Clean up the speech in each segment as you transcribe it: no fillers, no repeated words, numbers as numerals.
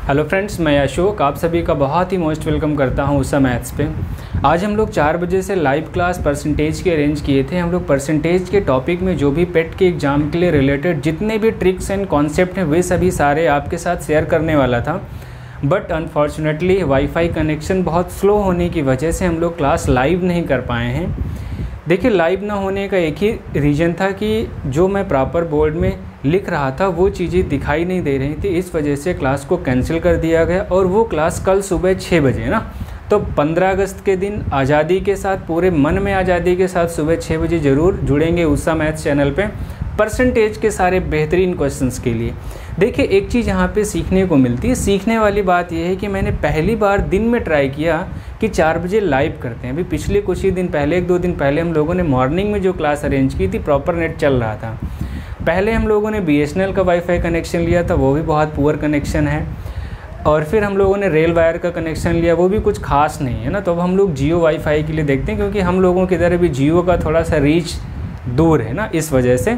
Hello friends, मैं अशोक आप सभी का बहुत ही मोस्ट वेलकम करता हूं उषा मैथ्स पे। आज हम लोग 4 बजे से लाइव क्लास परसेंटेज के अरेंज किए थे। हम लोग परसेंटेज के टॉपिक में जो भी पेट के एग्ज़ाम के लिए रिलेटेड जितने भी ट्रिक्स एंड कॉन्सेप्ट हैं वे सभी सारे आपके साथ शेयर करने वाला था। बट अनफॉर्चुनेटली वाईफाई कनेक्शन बहुत स्लो होने की वजह से हम लोग क्लास लाइव नहीं कर पाए हैं। देखिए, लाइव ना होने का एक ही रीज़न था कि जो मैं प्रॉपर बोर्ड में लिख रहा था वो चीज़ें दिखाई नहीं दे रही थी, इस वजह से क्लास को कैंसिल कर दिया गया। और वो क्लास कल सुबह 6 बजे ना, तो 15 अगस्त के दिन आज़ादी के साथ, पूरे मन में आज़ादी के साथ सुबह 6 बजे ज़रूर जुड़ेंगे उषा मैथ्स चैनल पे परसेंटेज के सारे बेहतरीन क्वेश्चंस के लिए। देखिए, एक चीज़ यहाँ पे सीखने को मिलती है। सीखने वाली बात यह है कि मैंने पहली बार दिन में ट्राई किया कि 4 बजे लाइव करते हैं। अभी पिछले कुछ ही दिन पहले, 1-2 दिन पहले हम लोगों ने मॉर्निंग में जो क्लास अरेंज की थी, प्रॉपर नेट चल रहा था। पहले हम लोगों ने BSNL का वाईफाई कनेक्शन लिया था, वो भी बहुत पुअर कनेक्शन है। और फिर हम लोगों ने रेल वायर का कनेक्शन लिया, वो भी कुछ खास नहीं है ना। तो अब हम लोग जियो वाईफाई के लिए देखते हैं, क्योंकि हम लोगों के इधर अभी जियो का थोड़ा सा रीच दूर है ना, इस वजह से।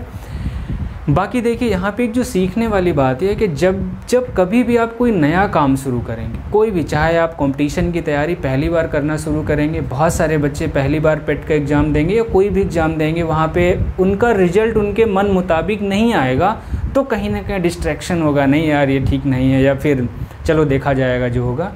बाकी देखिए, यहाँ पे एक जो सीखने वाली बात है कि जब कभी भी आप कोई नया काम शुरू करेंगे, कोई भी, चाहे आप कंपटीशन की तैयारी पहली बार करना शुरू करेंगे, बहुत सारे बच्चे पहली बार पेट का एग्ज़ाम देंगे या कोई भी एग्ज़ाम देंगे, वहाँ पे उनका रिजल्ट उनके मन मुताबिक नहीं आएगा तो कहीं ना कहीं डिस्ट्रैक्शन होगा, नहीं यार ये ठीक नहीं है, या फिर चलो देखा जाएगा जो होगा।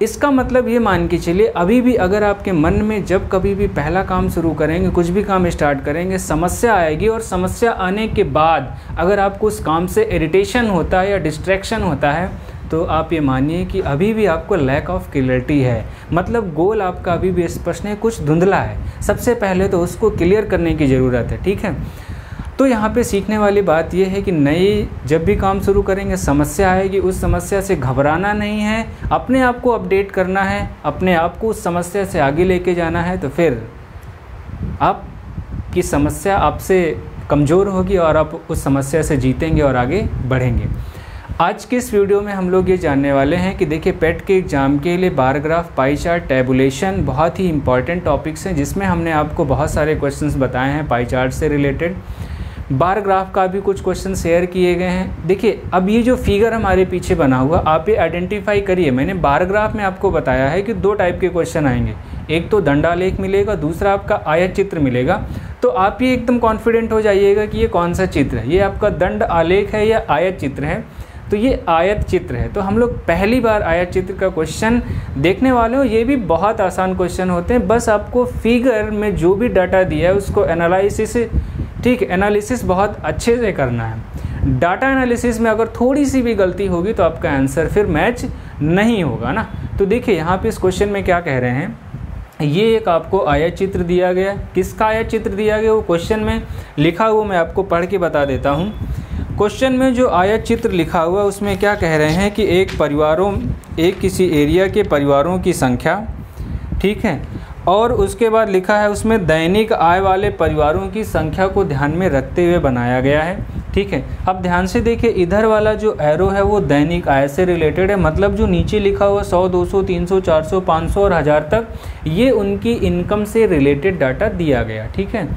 इसका मतलब ये मान के चलिए, अभी भी अगर आपके मन में जब कभी भी पहला काम शुरू करेंगे, कुछ भी काम स्टार्ट करेंगे, समस्या आएगी, और समस्या आने के बाद अगर आपको उस काम से इरिटेशन होता है या डिस्ट्रैक्शन होता है, तो आप ये मानिए कि अभी भी आपको लैक ऑफ क्लियरिटी है। मतलब गोल आपका अभी भी स्पष्ट नहीं, कुछ धुंधला है। सबसे पहले तो उसको क्लियर करने की ज़रूरत है, ठीक है। तो यहाँ पे सीखने वाली बात यह है कि नई जब भी काम शुरू करेंगे, समस्या आएगी, उस समस्या से घबराना नहीं है, अपने आप को अपडेट करना है, अपने आप को उस समस्या से आगे लेके जाना है। तो फिर आपकी समस्या आपसे कमज़ोर होगी और आप उस समस्या से जीतेंगे और आगे बढ़ेंगे। आज के इस वीडियो में हम लोग ये जानने वाले हैं कि देखिए, पेट के एग्ज़ाम के लिए bar graph, pie chart, tabulation बहुत ही इंपॉर्टेंट टॉपिक्स हैं, जिसमें हमने आपको बहुत सारे क्वेश्चंस बताए हैं पाई चार्ट से रिलेटेड। बार ग्राफ का भी कुछ क्वेश्चन शेयर किए गए हैं। देखिए, अब ये जो फिगर हमारे पीछे बना हुआ, आप ये आइडेंटिफाई करिए। मैंने बार ग्राफ में आपको बताया है कि 2 टाइप के क्वेश्चन आएंगे, एक तो दंडालेख मिलेगा, दूसरा आपका आयत चित्र मिलेगा। तो आप ये एकदम कॉन्फिडेंट हो जाइएगा कि ये कौन सा चित्र है, ये आपका दंड आलेख है या आयत चित्र है। तो ये आयत चित्र है। तो हम लोग पहली बार आयत चित्र का क्वेश्चन देखने वाले हो। ये भी बहुत आसान क्वेश्चन होते हैं, बस आपको फिगर में जो भी डाटा दिया है उसको एनालिसिस, ठीक है, एनालिसिस बहुत अच्छे से करना है। डाटा एनालिसिस में अगर थोड़ी सी भी गलती होगी तो आपका आंसर फिर मैच नहीं होगा ना। तो देखिए, यहाँ पे इस क्वेश्चन में क्या कह रहे हैं, ये एक आपको आयत चित्र दिया गया। किसका आयत चित्र दिया गया वो क्वेश्चन में लिखा हुआ, मैं आपको पढ़ के बता देता हूँ। क्वेश्चन में जो आयत चित्र लिखा हुआ उसमें क्या कह रहे हैं कि एक किसी एरिया के परिवारों की संख्या, ठीक है, और उसके बाद लिखा है उसमें दैनिक आय वाले परिवारों की संख्या को ध्यान में रखते हुए बनाया गया है, ठीक है। अब ध्यान से देखिए, इधर वाला जो एरो है वो दैनिक आय से रिलेटेड है। मतलब जो नीचे लिखा हुआ 100, 200, 300, 400, 500 और 1000 तक, ये उनकी इनकम से रिलेटेड डाटा दिया गया, ठीक है।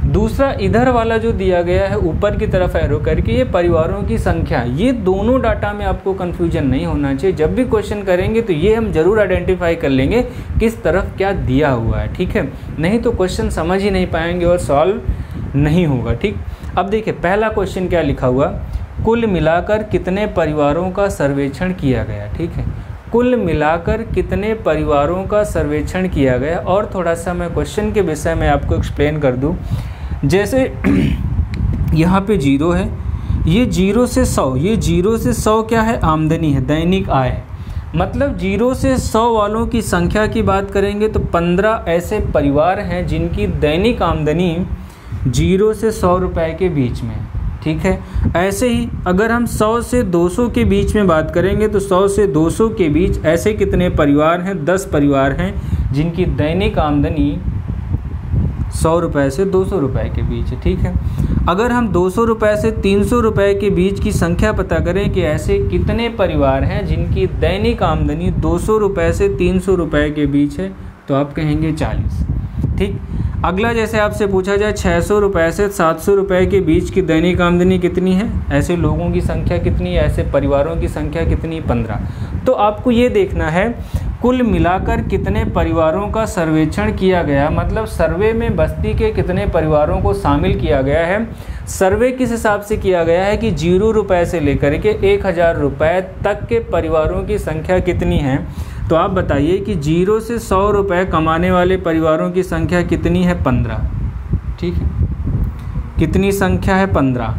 दूसरा इधर वाला जो दिया गया है ऊपर की तरफ एरो करके, ये परिवारों की संख्या। ये दोनों डाटा में आपको कन्फ्यूजन नहीं होना चाहिए। जब भी क्वेश्चन करेंगे तो ये हम जरूर आइडेंटिफाई कर लेंगे किस तरफ क्या दिया हुआ है, ठीक है। नहीं तो क्वेश्चन समझ ही नहीं पाएंगे और सॉल्व नहीं होगा, ठीक। अब देखिए, पहला क्वेश्चन क्या लिखा हुआ, कुल मिलाकर कितने परिवारों का सर्वेक्षण किया गया, ठीक है। कुल मिलाकर कितने परिवारों का सर्वेक्षण किया गया। और थोड़ा सा मैं क्वेश्चन के विषय में आपको एक्सप्लेन कर दूं। जैसे यहाँ पे 0 है, ये 0 से 100, ये 0 से 100 क्या है, आमदनी है, दैनिक आय। मतलब 0 से 100 वालों की संख्या की बात करेंगे तो 15 ऐसे परिवार हैं जिनकी दैनिक आमदनी 0 से 100 रुपए के बीच में, ठीक है। ऐसे ही अगर हम 100 से 200 के बीच में बात करेंगे तो 100 से 200 के बीच ऐसे कितने परिवार हैं, 10 परिवार हैं जिनकी दैनिक आमदनी 100 रुपये से 200 रुपये के बीच है, ठीक है। अगर हम 200 रुपये से 300 रुपये के बीच की संख्या पता करें कि ऐसे कितने परिवार हैं जिनकी दैनिक आमदनी 200 रुपये से 300 रुपये के बीच है, तो आप कहेंगे 40, ठीक। अगला जैसे आपसे पूछा जाए 600 रुपये से 700 रुपये के बीच की दैनिक आमदनी कितनी है, ऐसे लोगों की संख्या कितनी है, ऐसे परिवारों की संख्या कितनी, 15। तो आपको ये देखना है कुल मिलाकर कितने परिवारों का सर्वेक्षण किया गया, मतलब सर्वे में बस्ती के कितने परिवारों को शामिल किया गया है। सर्वे किस हिसाब से किया गया है कि 0 रुपये से लेकर के 1000 रुपये तक के परिवारों की संख्या कितनी है। तो आप बताइए कि 0 से 100 रुपये कमाने वाले परिवारों की संख्या कितनी है, 15। ठीक है, कितनी संख्या है, 15।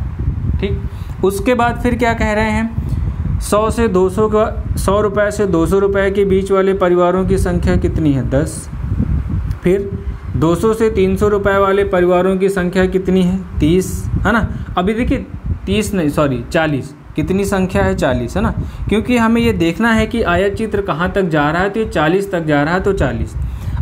ठीक, उसके बाद फिर क्या कह रहे हैं, 100 से 200 का 100 रुपये से 200 रुपये के बीच वाले परिवारों की संख्या कितनी है, 10। फिर 200 से 300 रुपये वाले परिवारों की संख्या कितनी है, 30, है ना। अभी देखिए 30 नहीं, सॉरी 40, कितनी संख्या है, 40, है ना, क्योंकि हमें ये देखना है कि आयत चित्र कहाँ तक जा रहा है, तो ये 40 तक जा रहा है, तो 40।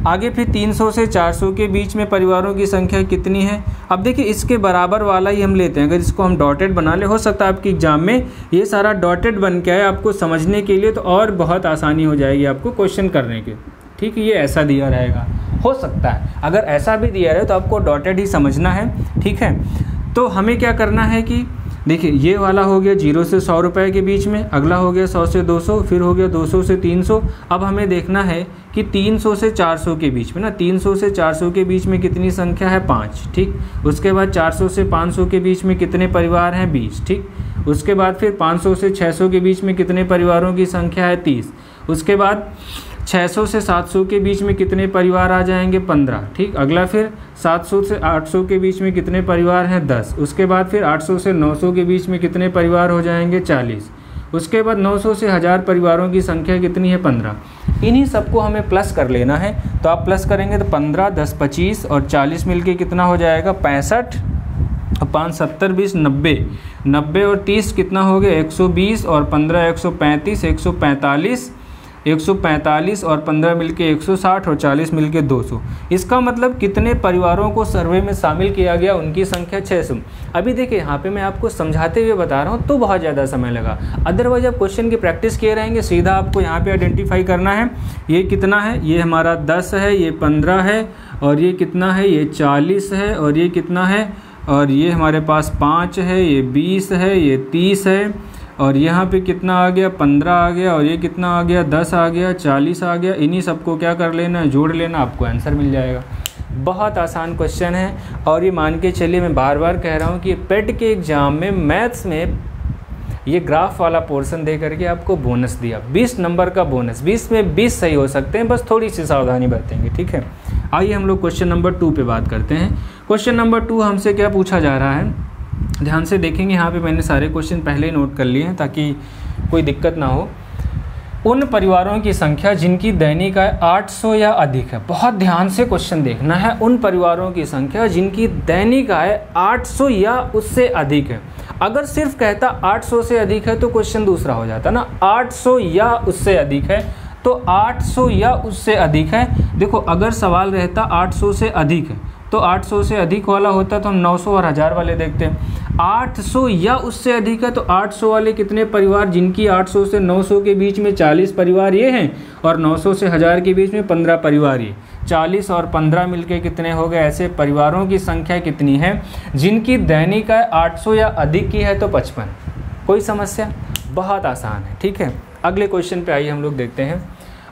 आगे फिर 300 से 400 के बीच में परिवारों की संख्या कितनी है। अब देखिए इसके बराबर वाला ही हम लेते हैं, अगर इसको हम डॉटेड बना ले, हो सकता है आपकी एग्जाम में ये सारा डॉटेड बन के आए आपको समझने के लिए, तो और बहुत आसानी हो जाएगी आपको क्वेश्चन करने के। ठीक है, ये ऐसा दिया रहेगा, हो सकता है अगर ऐसा भी दिया रहे तो आपको डॉटेड ही समझना है। ठीक है, तो हमें क्या करना है कि देखिए ये वाला हो गया 0 से 100 रुपये के बीच में, अगला हो गया 100 से 200, फिर हो गया 200 से 300। अब हमें देखना है कि 300 से 400 के बीच में ना, 300 से 400 के बीच में कितनी संख्या है, 5। ठीक, उसके बाद 400 से 500 के बीच में कितने परिवार हैं, 20। ठीक, उसके बाद फिर 500 से 600 के बीच में कितने परिवारों की संख्या है, 30। उसके बाद 600 से 700 के बीच में कितने परिवार आ जाएंगे, 15। ठीक, अगला फिर 700 से 800 के बीच में कितने परिवार हैं, 10। उसके बाद फिर 800 से 900 के बीच में कितने परिवार हो जाएंगे, 40। उसके बाद 900 से 1000 परिवारों की संख्या कितनी है, 15। इन्हीं सबको हमें प्लस कर लेना है, तो आप प्लस करेंगे तो 15, 10, 25 और 40 मिलके कितना हो जाएगा, 65। 5, 70, 20, 90, 90 और 30 कितना हो गया, 120 और 15, 135, 145 और 15 मिलके 160 और 40 मिलके 200। इसका मतलब कितने परिवारों को सर्वे में शामिल किया गया, उनकी संख्या 600। अभी देखिए यहाँ पे मैं आपको समझाते हुए बता रहा हूँ तो बहुत ज़्यादा समय लगा, अदरवाइज आप क्वेश्चन की प्रैक्टिस किए रहेंगे, सीधा आपको यहाँ पे आइडेंटिफाई करना है ये कितना है, ये हमारा 10 है, ये 15 है, और ये कितना है, ये 40 है, और ये कितना है, और ये हमारे पास 5 है, ये 20 है, ये 30 है, और यहाँ पे कितना आ गया, 15 आ गया, और ये कितना आ गया, 10 आ गया, 40 आ गया। इन्हीं सबको क्या कर लेना है, जोड़ लेना, आपको आंसर मिल जाएगा। बहुत आसान क्वेश्चन है, और ये मान के चलिए मैं बार बार कह रहा हूँ कि पेट के एग्ज़ाम में मैथ्स में ये ग्राफ वाला पोर्शन दे करके आपको बोनस दिया, 20 नंबर का बोनस, 20 में 20 सही हो सकते हैं, बस थोड़ी सी सावधानी बरतेंगे। ठीक है, आइए हम लोग क्वेश्चन नंबर 2 पे बात करते हैं। क्वेश्चन नंबर 2 हमसे क्या पूछा जा रहा है, ध्यान से देखेंगे। यहाँ पे मैंने सारे क्वेश्चन पहले ही नोट कर लिए हैं ताकि कोई दिक्कत ना हो। उन परिवारों की संख्या जिनकी दैनिक आय 800 या अधिक है, बहुत ध्यान से क्वेश्चन देखना है। उन परिवारों की संख्या जिनकी दैनिक आय 800 या उससे अधिक है। अगर सिर्फ कहता 800 से अधिक है तो क्वेश्चन दूसरा हो जाता ना, 800 या उससे अधिक है तो 800 या उससे अधिक है। देखो अगर सवाल रहता 800 से अधिक है तो 800 से अधिक वाला होता तो हम 900 और 1000 वाले देखते हैं। 800 या उससे अधिक है तो 800 वाले कितने परिवार, जिनकी 800 से 900 के बीच में 40 परिवार ये हैं, और 900 से 1000 के बीच में 15 परिवार ये। 40 और 15 मिलके कितने हो गए, ऐसे परिवारों की संख्या कितनी है जिनकी दैनिक आय 800 या अधिक की है, तो 55। कोई समस्या, बहुत आसान है। ठीक है, अगले क्वेश्चन पे आइए हम लोग देखते हैं।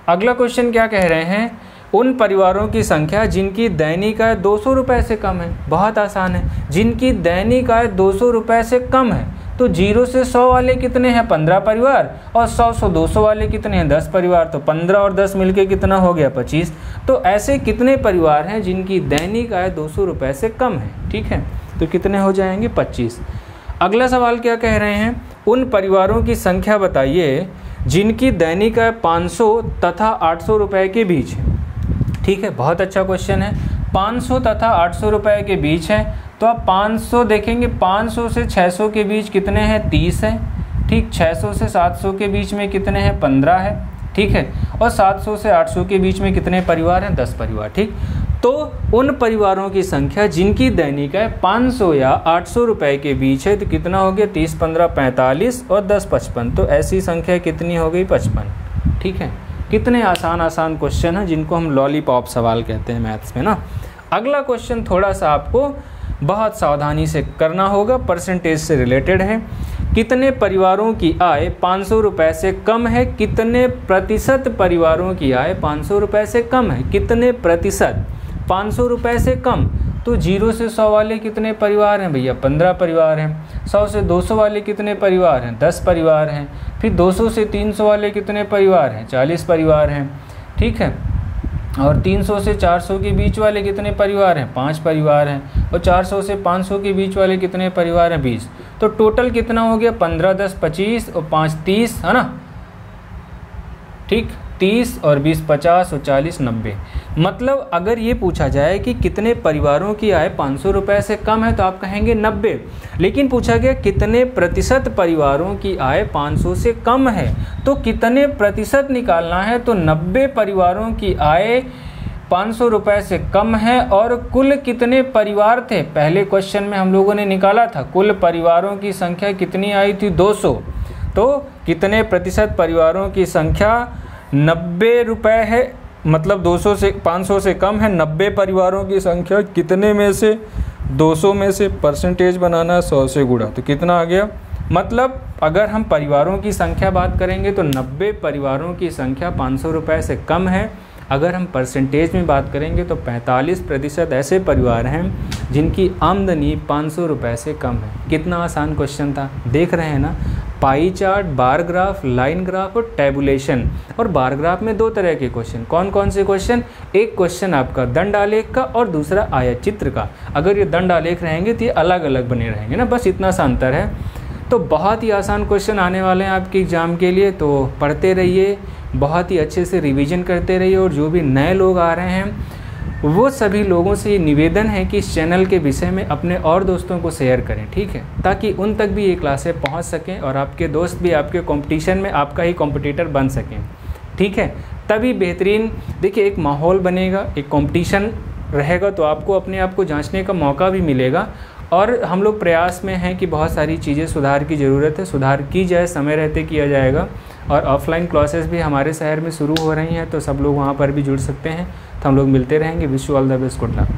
अगला क्वेश्चन क्या कह रहे हैं, उन परिवारों की संख्या जिनकी दैनिक आय 200 रुपये से कम है। बहुत आसान है, जिनकी दैनिक आय 200 रुपये से कम है तो 0 से 100 वाले कितने हैं, 15 परिवार, और 100 से 200 वाले कितने हैं, 10 परिवार। तो 15 और 10 मिलके कितना हो गया, 25। तो ऐसे कितने परिवार हैं जिनकी दैनिक आय 200 रुपये से कम है। ठीक है, तो कितने हो जाएंगे, 25। अगला सवाल क्या कह रहे हैं, उन परिवारों की संख्या बताइए जिनकी दैनिक आय 500 तथा 800 रुपये के बीच है। ठीक है, बहुत अच्छा क्वेश्चन है। 500 तथा 800 रुपये के बीच है तो आप 500 देखेंगे, 500 से 600 के बीच कितने हैं, 30 है। ठीक, 600 से 700 के बीच में कितने हैं, 15 है। ठीक है, और 700 से 800 के बीच में कितने परिवार हैं, 10 परिवार। ठीक, तो उन परिवारों की संख्या जिनकी दैनिक आय 500 या 800 रुपये के बीच है तो कितना हो गया, 30, 15, 45 और 10, 55। तो ऐसी संख्या कितनी हो गई, 55। ठीक है, कितने आसान क्वेश्चन हैं जिनको हम लॉलीपॉप सवाल कहते हैं मैथ्स में ना। अगला क्वेश्चन थोड़ा सा आपको बहुत सावधानी से करना होगा, परसेंटेज से रिलेटेड है। कितने परिवारों की आय 500 रुपये से कम है? कितने प्रतिशत परिवारों की आय 500 रुपये से कम है? कितने प्रतिशत? 500 रुपये से कम। तो 0 से 100 वाले कितने परिवार हैं भैया? 15 परिवार हैं। 100 से 200 वाले कितने परिवार हैं? 10 परिवार हैं। फिर 200 से 300 वाले कितने परिवार हैं? 40 परिवार हैं। ठीक है। और 300 से 400 के बीच वाले कितने परिवार हैं? 5 परिवार हैं। और 400 से 500 के बीच वाले कितने परिवार हैं? 20। तो टोटल कितना हो गया? 15 10 25 और 5 30, है ना? ठीक, 30 और 20 50 और 40 90। मतलब अगर ये पूछा जाए कि कितने परिवारों की आय 500 रुपये से कम है तो आप कहेंगे 90। लेकिन पूछा गया कितने प्रतिशत परिवारों की आय 500 से कम है, तो कितने प्रतिशत निकालना है। तो 90 परिवारों की आय 500 रुपये से कम है। और कुल कितने परिवार थे? पहले क्वेश्चन में हम लोगों ने निकाला था कुल परिवारों की संख्या कितनी आई थी? 200। तो कितने प्रतिशत परिवारों की संख्या 90 रुपये है, मतलब 200 से 500 से कम है। 90 परिवारों की संख्या कितने में से? 200 में से परसेंटेज बनाना 100 से गुणा, तो कितना आ गया? मतलब अगर हम परिवारों की संख्या बात करेंगे तो 90 परिवारों की संख्या 500 रुपये से कम है। अगर हम परसेंटेज में बात करेंगे तो 45% ऐसे परिवार हैं जिनकी आमदनी 500 रुपये से कम है। कितना आसान क्वेश्चन था, देख रहे हैं ना? Pie chart, bar graph, line graph और टैबुलेशन। और बार ग्राफ में 2 तरह के क्वेश्चन। कौन कौन से क्वेश्चन? एक क्वेश्चन आपका दंड आलेख का और दूसरा आयत चित्र का। अगर ये दंड आलेख रहेंगे तो ये अलग अलग बने रहेंगे ना, बस इतना सा अंतर है। तो बहुत ही आसान क्वेश्चन आने वाले हैं आपके एग्ज़ाम के लिए, तो पढ़ते रहिए, बहुत ही अच्छे से रिवीजन करते रहिए। और जो भी नए लोग आ रहे हैं वो सभी लोगों से ये निवेदन है कि इस चैनल के विषय में अपने और दोस्तों को शेयर करें, ठीक है, ताकि उन तक भी ये क्लासें पहुंच सकें और आपके दोस्त भी आपके कंपटीशन में आपका ही कॉम्पिटिटर बन सकें, ठीक है। तभी बेहतरीन देखिए एक माहौल बनेगा, एक कंपटीशन रहेगा, तो आपको अपने आप को जांचने का मौका भी मिलेगा। और हम लोग प्रयास में हैं कि बहुत सारी चीज़ें सुधार की ज़रूरत है, सुधार की जाए, समय रहते किया जाएगा। और ऑफलाइन क्लासेस भी हमारे शहर में शुरू हो रही हैं, तो सब लोग वहाँ पर भी जुड़ सकते हैं। तो हम लोग मिलते रहेंगे। Wish you all the best, good luck.